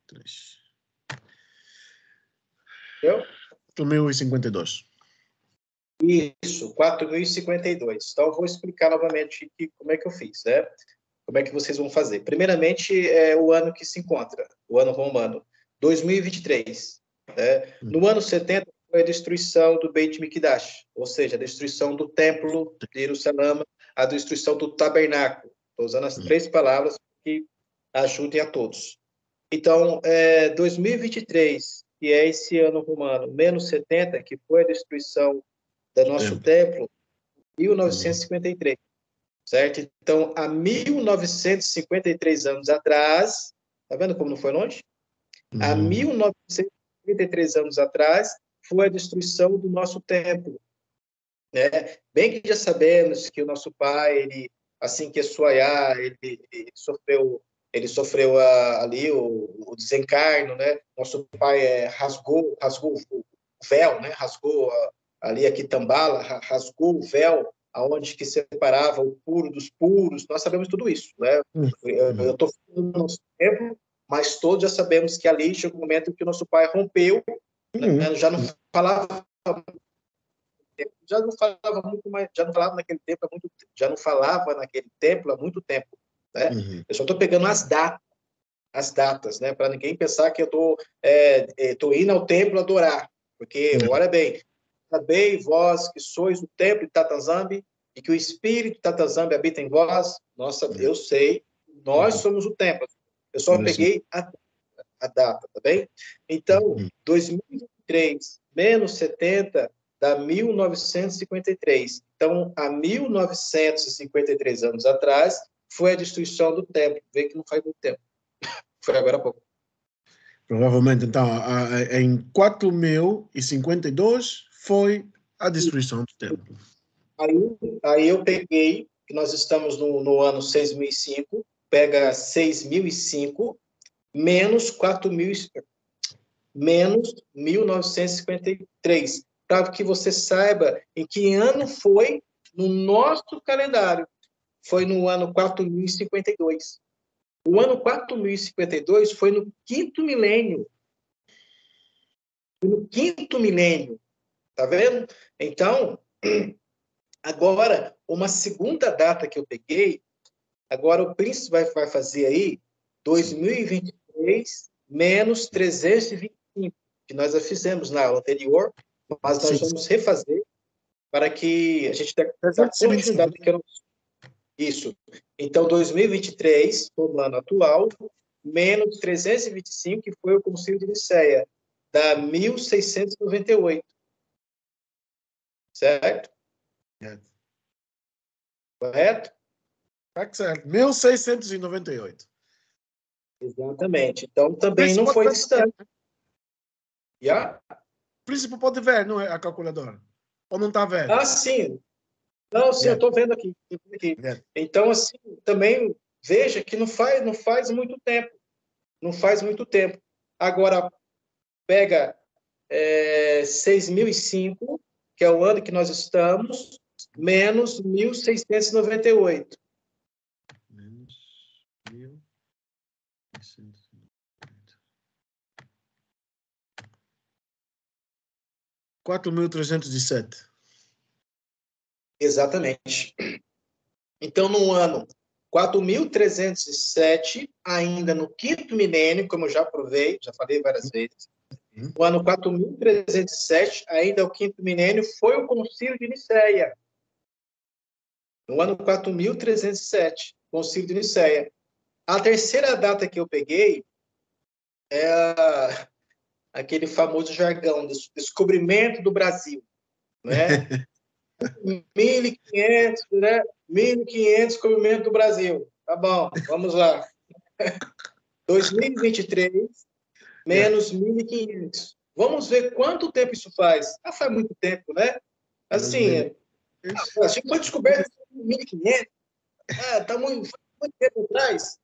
3. Entendeu? 4.052. Isso, 4.052. Então, eu vou explicar novamente aqui como é que eu fiz, né? Como é que vocês vão fazer. Primeiramente, é o ano que se encontra, o ano romano, 2023. Né? No ano 70, foi a destruição do Beit Mikdash, ou seja, a destruição do templo de Jerusalém, a destruição do tabernáculo. Estou usando as 3 palavras que ajudem a todos. Então, 2023, que é esse ano romano, menos 70, que foi a destruição do nosso templo, 1953, certo? Então, há 1953 anos atrás, tá vendo como não foi longe? Há 1953 anos atrás, foi a destruição do nosso templo, né? Bem que já sabemos que o nosso pai, ele, assim que Suaiá, ele sofreu ali o desencarno, né? Nosso pai rasgou o véu, né? Rasgou ali a quitambala, rasgou o véu aonde que separava o puro dos puros. Nós sabemos tudo isso, né? Eu estou falando do nosso tempo, mas todos já sabemos que ali chegou um momento em que o nosso pai rompeu, né? Já não falava muito mais, já não falava naquele tempo há muito, já não falava naquele templo há muito tempo, né? Eu só estou pegando as datas, né? Para ninguém pensar que eu tô indo ao templo adorar, porque olha bem, sabei vós que sois o templo de Tatanzambi e que o Espírito de Tatanzambi habita em vós. Nossa, eu sei, nós somos o templo. Eu só peguei a data, tá bem? Então, 2023 menos 70 dá 1953. Então, há 1953 anos atrás, foi a destruição do templo. Vê que não faz muito tempo. Foi agora há pouco. Provavelmente, então, em 4.052 foi a destruição do templo. Aí eu peguei, que nós estamos no ano 6.005, pega 6.005 menos 4.000, menos 1953, para que você saiba em que ano foi no nosso calendário. Foi no ano 4.052. O ano 4.052 foi no 5º milênio. Foi no 5º milênio. Tá vendo? Então, agora, uma segunda data que eu peguei, agora o príncipe vai fazer aí 2023 menos 325, que nós já fizemos na aula anterior, mas nós vamos refazer para que a gente tenha continuidade que eu não... Isso. Então, 2023, no ano atual, menos 325, que foi o Concílio de Nicéia, dá 1698. Certo? Correto? Tá certo. 1698. Exatamente. Então, também não foi distante. Já? O príncipe pode ver, não é, a calculadora? Ou não está vendo? Ah, sim. Não, sim, eu estou vendo aqui. Então, assim, também veja que não faz muito tempo. Não faz muito tempo. Agora, pega 6.005, que é o ano que nós estamos, menos 1698. Menos 1698. 4.307. Exatamente. Então, no ano 4.307, ainda no quinto milênio, como eu já provei, já falei várias vezes, no ano 4.307, ainda o quinto milênio, foi o Concílio de Nicéia. No ano 4.307, Concílio de Nicéia. A terceira data que eu peguei é aquele famoso jargão, descobrimento do Brasil, né? 1.500, né? 1.500 descobrimento do Brasil. Tá bom, vamos lá. 2023 menos 1.500. Vamos ver quanto tempo isso faz. Faz muito tempo, né? Assim, foi descoberto em 1.500. Tá muito tempo atrás.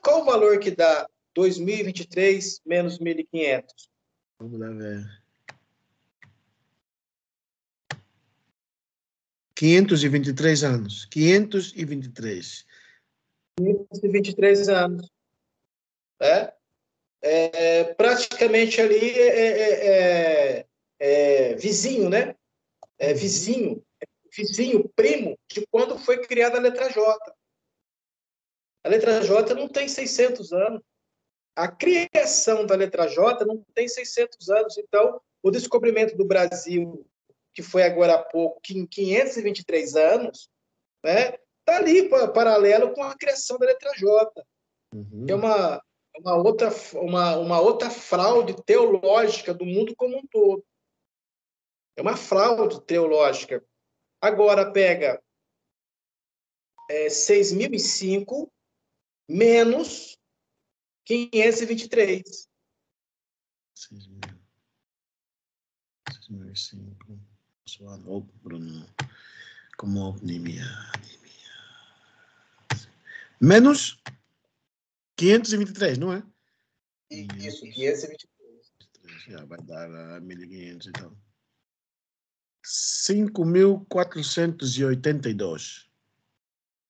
Qual o valor que dá 2023 menos 1.500? Vamos lá ver. 523 anos. 523. 523 anos. Praticamente ali vizinho, né? Vizinho, primo de quando foi criada a letra J. A letra J não tem 600 anos. A criação da letra J não tem 600 anos. Então, o descobrimento do Brasil, que foi agora há pouco, que em 523 anos, né, está ali paralelo com a criação da letra J, que é uma outra fraude teológica do mundo como um todo. É uma fraude teológica. Agora, pega 6.005 menos 523. 6.005. Soal, Bruno. Como anemia. Menos 523, não é? Isso, 523. Já vai dar 1.500, então. 5.482.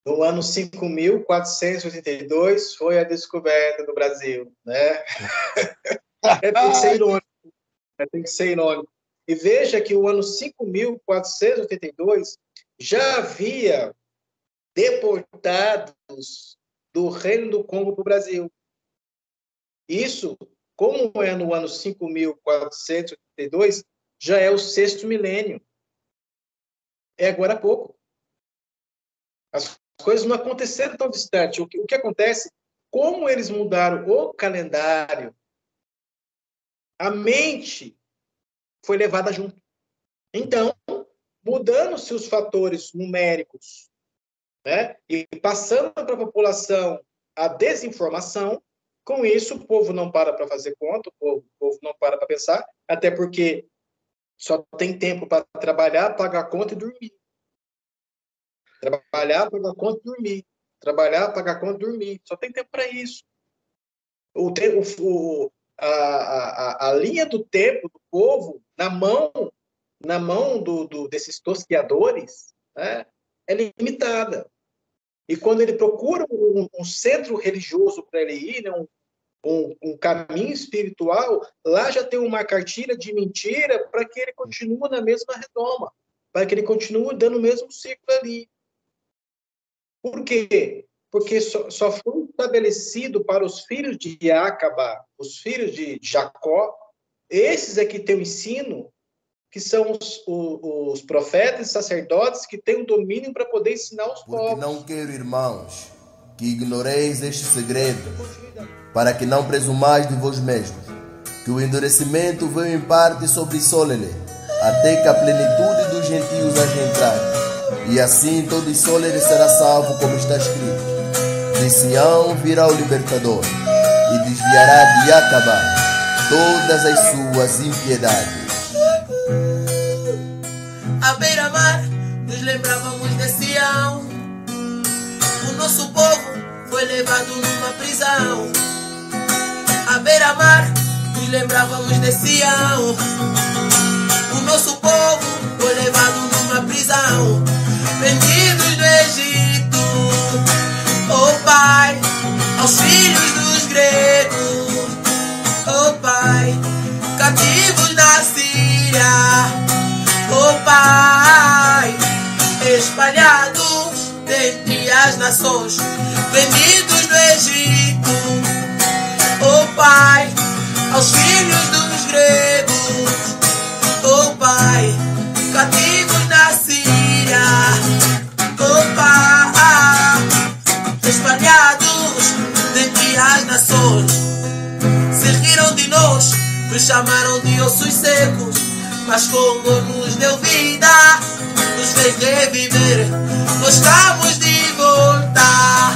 No ano 5.482 foi a descoberta do Brasil, né? Tem que ser irônico. Tem que ser irônico. E veja que o ano 5.482 já havia deportados do Reino do Congo para o Brasil. Isso, como é no ano 5.482, já é o sexto milênio. É agora há pouco. As coisas não aconteceram tão distante. O que acontece? Como eles mudaram o calendário, a mente foi levada junto. Então, mudando-se os fatores numéricos, né, e passando para a população a desinformação, com isso o povo não para fazer conta, o povo não para pensar, até porque só tem tempo para trabalhar, pagar conta e dormir. Trabalhar, pagar conta e dormir. Trabalhar, pagar conta e dormir. Só tem tempo para isso. A linha do tempo do povo na mão desses tosqueadores, né, é limitada. E quando ele procura um centro religioso para ele ir, né, um caminho espiritual, lá já tem uma cartilha de mentira para que ele continue na mesma redoma, para que ele continue dando o mesmo ciclo ali. Por quê? Porque só foi estabelecido para os filhos de Jacaba, os filhos de Jacó, esses é que têm o ensino, que são os profetas e sacerdotes que têm o domínio para poder ensinar os povos. Porque não quero, irmãos, que ignoreis este segredo, para que não presumais de vós mesmos, que o endurecimento veio em parte sobre Solele, até que a plenitude dos gentios haja entrado. E assim todo Solele será salvo, como está escrito. De Sião virá o libertador, e desviará de Jacaba todas as suas impiedades. À beira-mar, nos lembrávamos de Sião. O nosso povo foi levado numa prisão. À beira-mar, nos lembrávamos de Sião. O nosso povo foi levado numa prisão. Vendidos no Egito, oh Pai, aos filhos dos gregos, oh Pai, cativos na Síria. nações, vendidos no Egito. Oh Pai, aos filhos dos gregos. Oh Pai, cativos na Síria. Oh Pai, espalhados dentre as nações. Se riram de nós, nos chamaram de ossos secos, mas Congo nos deu vida, nos fez reviver. Nós estamos de volta,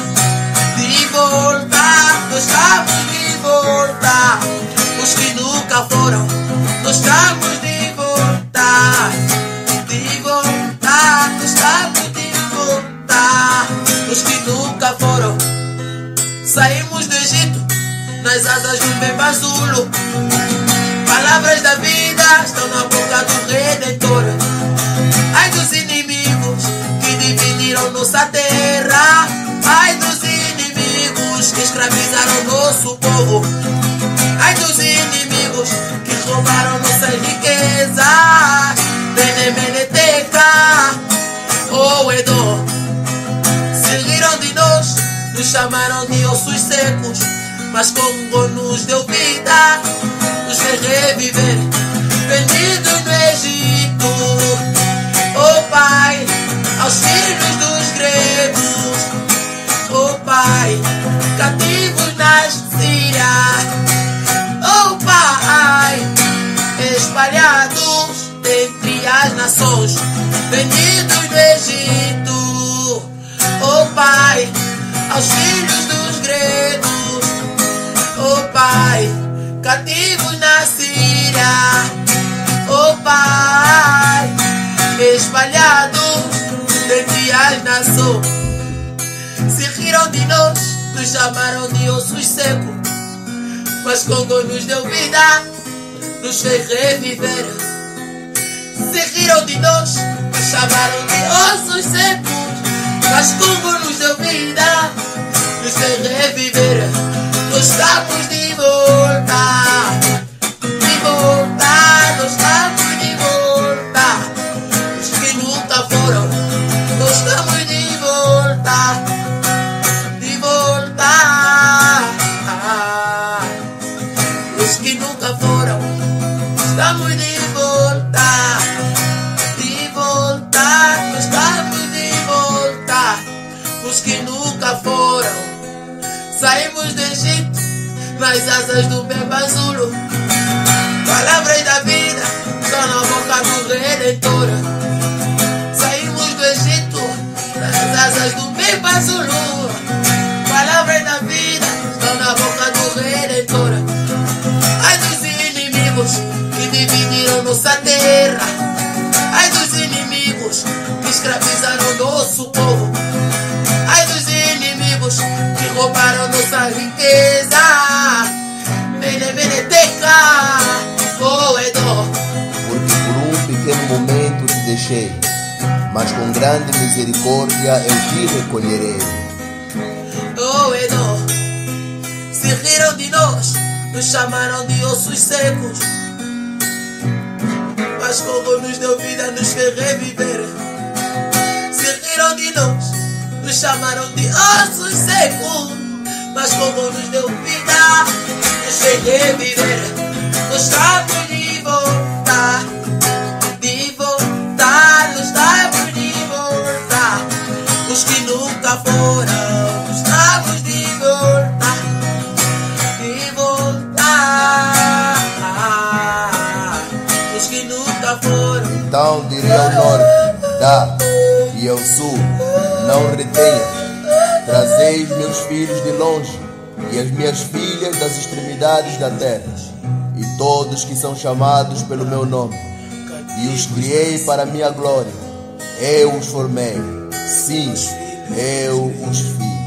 de volta, nós estamos de volta. Os que nunca foram, nós estamos de volta, de volta, nós estamos de volta. Os que nunca foram, saímos do Egito nas asas do Bebasulo. Palavras da vida estão na boca do Redentor. Ai dos inimigos que dividiram nossa terra. Ai dos inimigos que escravizaram nosso povo. Ai dos inimigos que roubaram nossas riquezas. Benemeneteca, oh Edom. Se riram de nós, nos chamaram de ossos secos, mas Congo nos deu vida, nos fez reviver. Vendidos no Egito. Oh Pai, aos filhos dos gregos. Oh Pai, cativos na Síria. Oh Pai, espalhados entre as nações, vendidos no Egito. Oh Pai, aos filhos dos gregos. Oh Pai, cativos na Síria. Oh Pai, espalhados dentre as nações. Se riram de nós, nos chamaram de ossos secos, mas Congo nos deu vida, nos fez reviver. Se riram de nós, nos chamaram de ossos secos, mas Congo nos deu vida, nos fez reviver. Nós estamos de volta, de volta, nós estamos de volta. Os que nunca foram, nós estamos de volta, de volta. Os que nunca foram, estamos de volta, de volta, nós estamos de volta. Os que nunca foram, saímos do Egito nas asas do Bebasulo. Palavras da vida estão na boca do Redentor. Saímos do Egito nas asas do Bebasulo. Palavras da vida estão na boca do Redentor. Ai dos inimigos que dividiram nossa terra. Ai dos inimigos que escravizaram nosso povo. Ai dos inimigos que roubaram nossa riqueza. Benemeneteca, oh Edom. Porque por um pequeno momento te deixei, mas com grande misericórdia eu te recolherei. Oh Edom, se riram de nós, nos chamaram de ossos secos, mas Congo nos deu vida, nos fez reviver. Se riram de nós, nos chamaram de ossos secos, mas Congo nos deu vida, nos fez reviver. Nós estamos de volta, de volta, nós estamos de volta. Os que nunca foram, estamos de volta, de volta. Os que nunca foram. Então direi ao norte, dá, e ao sul, não retenha. Trazeis meus filhos de longe e as minhas filhas das extremidades da terra, e todos que são chamados pelo meu nome, e os criei para a minha glória. Eu os formei, sim, eu os fiz.